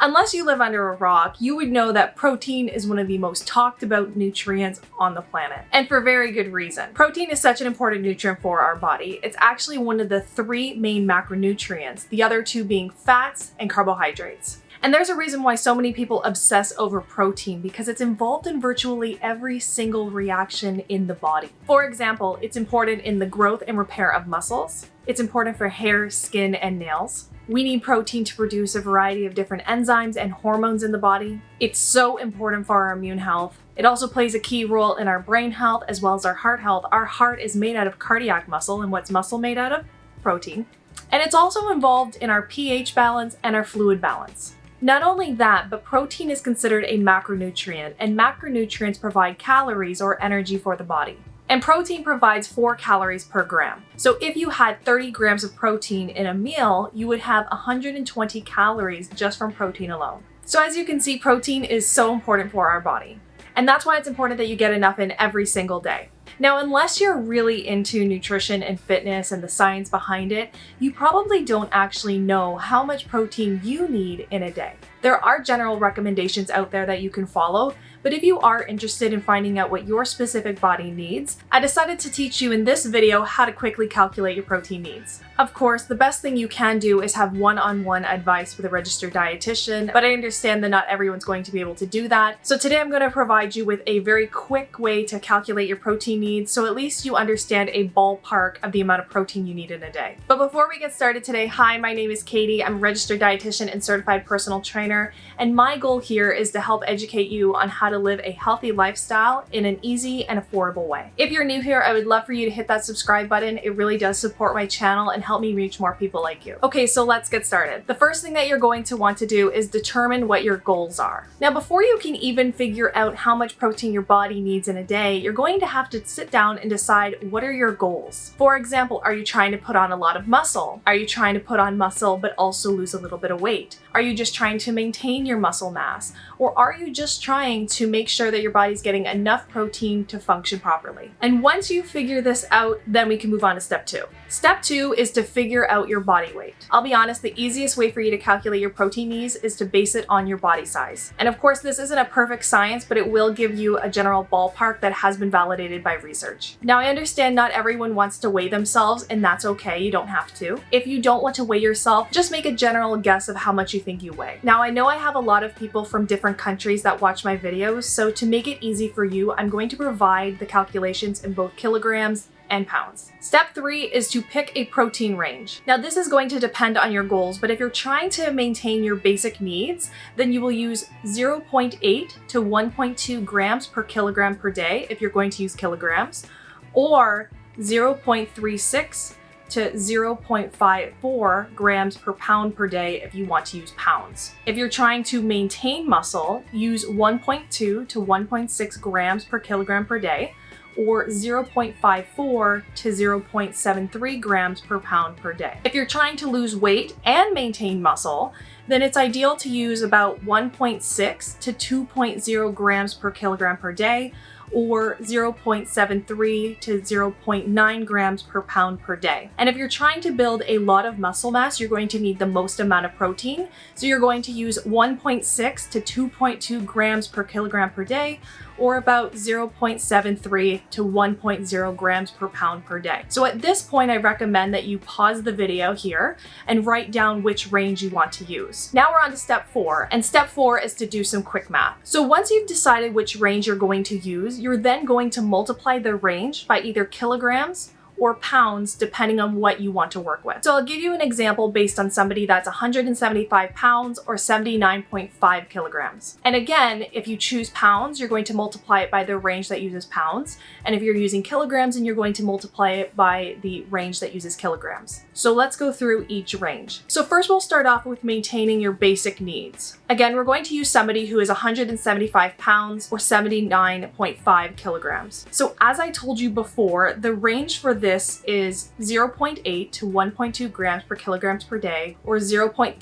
Unless you live under a rock, you would know that protein is one of the most talked about nutrients on the planet. And for very good reason. Protein is such an important nutrient for our body. It's actually one of the 3 main macronutrients, the other 2 being fats and carbohydrates. And there's a reason why so many people obsess over protein, because it's involved in virtually every single reaction in the body. For example, it's important in the growth and repair of muscles. It's important for hair, skin, and nails. We need protein to produce a variety of different enzymes and hormones in the body. It's so important for our immune health. It also plays a key role in our brain health as well as our heart health. Our heart is made out of cardiac muscle, and what's muscle made out of? Protein. And it's also involved in our pH balance and our fluid balance. Not only that, but protein is considered a macronutrient, and macronutrients provide calories or energy for the body. And protein provides 4 calories per gram. So if you had 30 grams of protein in a meal, you would have 120 calories just from protein alone. So as you can see, protein is so important for our body. And that's why it's important that you get enough in every single day. Now, unless you're really into nutrition and fitness and the science behind it, you probably don't actually know how much protein you need in a day. There are general recommendations out there that you can follow, but if you are interested in finding out what your specific body needs, I decided to teach you in this video how to quickly calculate your protein needs. Of course, the best thing you can do is have one-on-one advice with a registered dietitian, but I understand that not everyone's going to be able to do that. So today I'm going to provide you with a very quick way to calculate your protein needs, so at least you understand a ballpark of the amount of protein you need in a day. But before we get started today, hi, my name is Katie. I'm a registered dietitian and certified personal trainer, and my goal here is to help educate you on how to live a healthy lifestyle in an easy and affordable way. If you're new here, I would love for you to hit that subscribe button. It really does support my channel and help me reach more people like you. Okay, so let's get started. The first thing that you're going to want to do is determine what your goals are. Now, before you can even figure out how much protein your body needs in a day, you're going to have to sit down and decide, what are your goals? For example, are you trying to put on a lot of muscle? Are you trying to put on muscle but also lose a little bit of weight? Are you just trying to maintain your muscle mass? Or are you just trying to make sure that your body's getting enough protein to function properly? And once you figure this out, then we can move on to step 2. Step 2 is to figure out your body weight. I'll be honest, the easiest way for you to calculate your protein needs is to base it on your body size. And of course, this isn't a perfect science, but it will give you a general ballpark that has been validated by research. Now, I understand not everyone wants to weigh themselves, and that's okay, you don't have to. If you don't want to weigh yourself, just make a general guess of how much you think you weigh. Now, I know I have a lot of people from different countries that watch my videos, so to make it easy for you, I'm going to provide the calculations in both kilograms and pounds. Step 3 is to pick a protein range. Now, this is going to depend on your goals, but if you're trying to maintain your basic needs, then you will use 0.8 to 1.2 grams per kilogram per day if you're going to use kilograms, or 0.36 to 0.54 grams per pound per day if you want to use pounds. If you're trying to maintain muscle, use 1.2 to 1.6 grams per kilogram per day, or 0.54 to 0.73 grams per pound per day. If you're trying to lose weight and maintain muscle, then it's ideal to use about 1.6 to 2.0 grams per kilogram per day, or 0.73 to 0.9 grams per pound per day. And if you're trying to build a lot of muscle mass, you're going to need the most amount of protein. So you're going to use 1.6 to 2.2 grams per kilogram per day, or about 0.73 to 1.0 grams per pound per day. So at this point, I recommend that you pause the video here and write down which range you want to use. Now we're on to step 4, and step 4 is to do some quick math. So once you've decided which range you're going to use, you're then going to multiply the range by either kilograms or pounds, depending on what you want to work with. So I'll give you an example based on somebody that's 175 pounds or 79.5 kilograms. And again, if you choose pounds, you're going to multiply it by the range that uses pounds. And if you're using kilograms, then you're going to multiply it by the range that uses kilograms. So let's go through each range. So first we'll start off with maintaining your basic needs. Again, we're going to use somebody who is 175 pounds or 79.5 kilograms. So as I told you before, the range for this is 0.8 to 1.2 grams per kilograms per day, or 0.36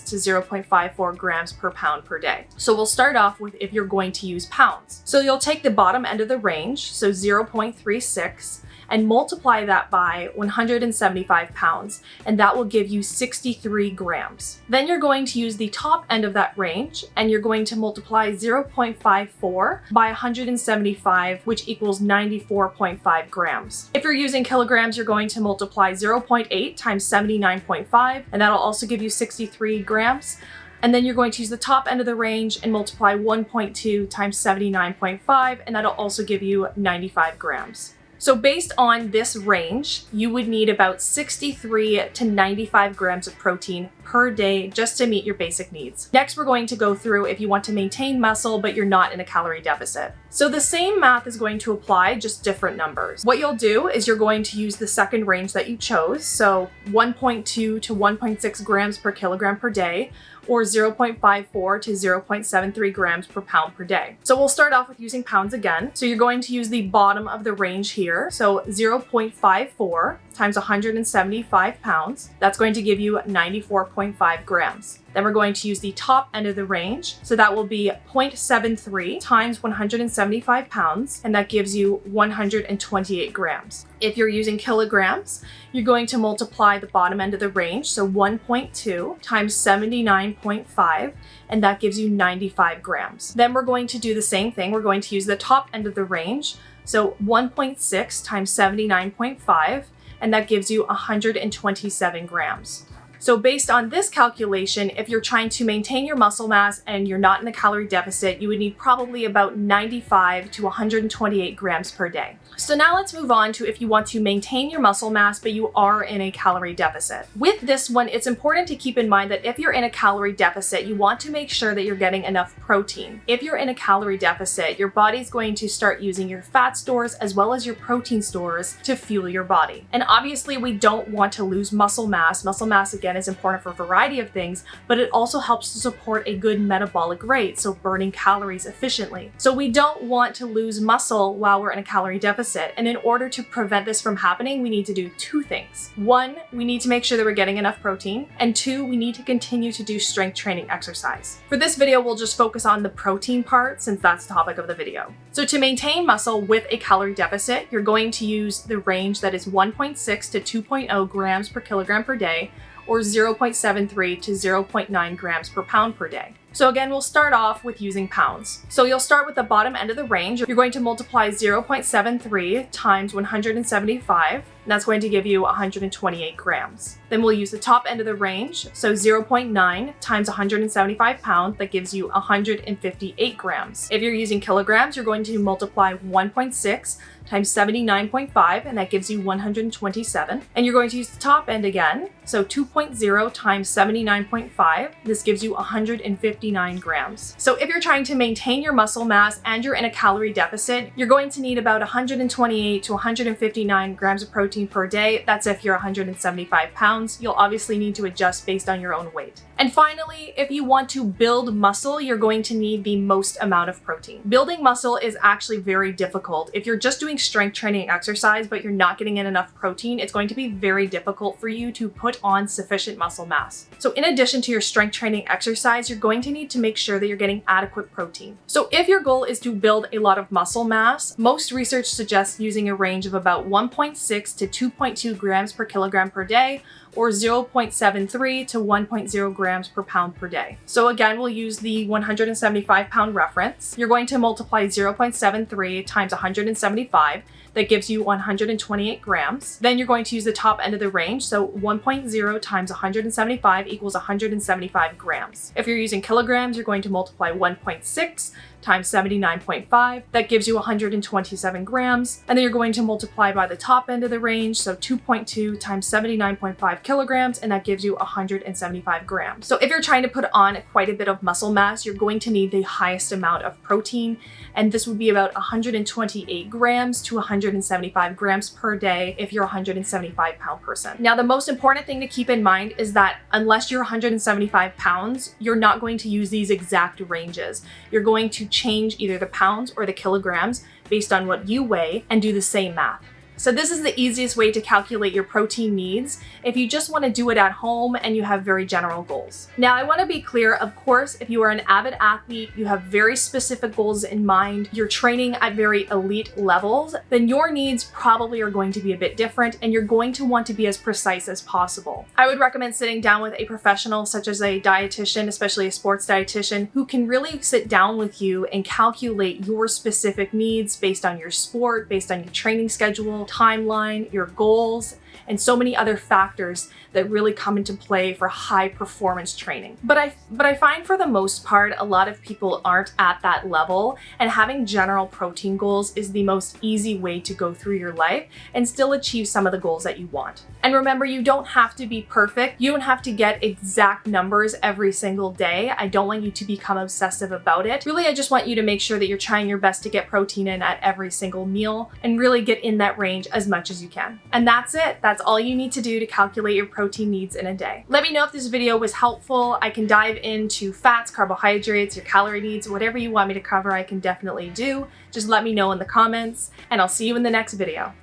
to 0.54 grams per pound per day. So we'll start off with if you're going to use pounds. So you'll take the bottom end of the range, so 0.36, and multiply that by 175 pounds, and that will give you 63 grams. Then you're going to use the top end of that range, and you're going to multiply 0.54 by 175, which equals 94.5 grams. If you're using kilograms, you're going to multiply 0.8 times 79.5, and that'll also give you 63 grams. And then you're going to use the top end of the range and multiply 1.2 times 79.5, and that'll also give you 95 grams. So based on this range, you would need about 63 to 95 grams of protein per day just to meet your basic needs. Next, we're going to go through if you want to maintain muscle, but you're not in a calorie deficit. So the same math is going to apply, just different numbers. What you'll do is you're going to use the second range that you chose, so 1.2 to 1.6 grams per kilogram per day, or 0.54 to 0.73 grams per pound per day. So we'll start off with using pounds again. So you're going to use the bottom of the range here. So 0.54 times 175 pounds. That's going to give you 94.5 grams. Then we're going to use the top end of the range. So that will be 0.73 times 175 pounds, and that gives you 128 grams. If you're using kilograms, you're going to multiply the bottom end of the range, so 1.2 times 79.5, and that gives you 95 grams. Then we're going to do the same thing. We're going to use the top end of the range, so 1.6 times 79.5, and that gives you 127 grams. So based on this calculation, if you're trying to maintain your muscle mass and you're not in a calorie deficit, you would need probably about 95 to 128 grams per day. So now let's move on to if you want to maintain your muscle mass, but you are in a calorie deficit. With this one, it's important to keep in mind that if you're in a calorie deficit, you want to make sure that you're getting enough protein. If you're in a calorie deficit, your body's going to start using your fat stores as well as your protein stores to fuel your body. And obviously we don't want to lose muscle mass. Muscle mass, again, is important for a variety of things, but it also helps to support a good metabolic rate, so burning calories efficiently. So we don't want to lose muscle while we're in a calorie deficit, and in order to prevent this from happening, we need to do two things. One, we need to make sure that we're getting enough protein, and two, we need to continue to do strength training exercise. For this video, we'll just focus on the protein part since that's the topic of the video. So to maintain muscle with a calorie deficit, you're going to use the range that is 1.6 to 2.0 grams per kilogram per day, or 0.73 to 0.9 grams per pound per day. So again, we'll start off with using pounds. So you'll start with the bottom end of the range. You're going to multiply 0.73 times 175, and that's going to give you 128 grams. Then we'll use the top end of the range, so 0.9 times 175 pounds, that gives you 158 grams. If you're using kilograms, you're going to multiply 1.6 times 79.5, and that gives you 127. And you're going to use the top end again, so 2.0 times 79.5, this gives you 159 grams. So if you're trying to maintain your muscle mass and you're in a calorie deficit, you're going to need about 128 to 159 grams of protein per day. That's if you're 175 pounds. You'll obviously need to adjust based on your own weight. And finally, if you want to build muscle, you're going to need the most amount of protein. Building muscle is actually very difficult. If you're just doing strength training exercise, but you're not getting in enough protein, it's going to be very difficult for you to put on sufficient muscle mass. So in addition to your strength training exercise, you're going to need to make sure that you're getting adequate protein. So if your goal is to build a lot of muscle mass, most research suggests using a range of about 1.6 to 2.2 grams per kilogram per day, or 0.73 to 1.0 grams per pound per day. So again, we'll use the 175 pound reference. You're going to multiply 0.73 times 175. That gives you 128 grams. Then you're going to use the top end of the range, so 1.0 times 175 equals 175 grams. If you're using kilograms, you're going to multiply 1.6 times 79.5, that gives you 127 grams. And then you're going to multiply by the top end of the range, so 2.2 times 79.5 kilograms, and that gives you 175 grams. So if you're trying to put on quite a bit of muscle mass, you're going to need the highest amount of protein, and this would be about 128 grams to 175 grams per day if you're a 175 pound person. Now, the most important thing to keep in mind is that unless you're 175 pounds, you're not going to use these exact ranges. You're going to change either the pounds or the kilograms based on what you weigh and do the same math. So this is the easiest way to calculate your protein needs if you just want to do it at home and you have very general goals. Now, I want to be clear, of course, if you are an avid athlete, you have very specific goals in mind, you're training at very elite levels, then your needs probably are going to be a bit different and you're going to want to be as precise as possible. I would recommend sitting down with a professional such as a dietitian, especially a sports dietitian, who can really sit down with you and calculate your specific needs based on your sport, based on your training schedule, timeline, your goals, and so many other factors that really come into play for high performance training. But I find for the most part, a lot of people aren't at that level, and having general protein goals is the most easy way to go through your life and still achieve some of the goals that you want. And remember, you don't have to be perfect. You don't have to get exact numbers every single day. I don't want you to become obsessive about it. Really, I just want you to make sure that you're trying your best to get protein in at every single meal and really get in that range as much as you can. And that's it. That's all you need to do to calculate your protein needs in a day. Let me know if this video was helpful. I can dive into fats, carbohydrates, your calorie needs, whatever you want me to cover, I can definitely do. Just let me know in the comments, and I'll see you in the next video.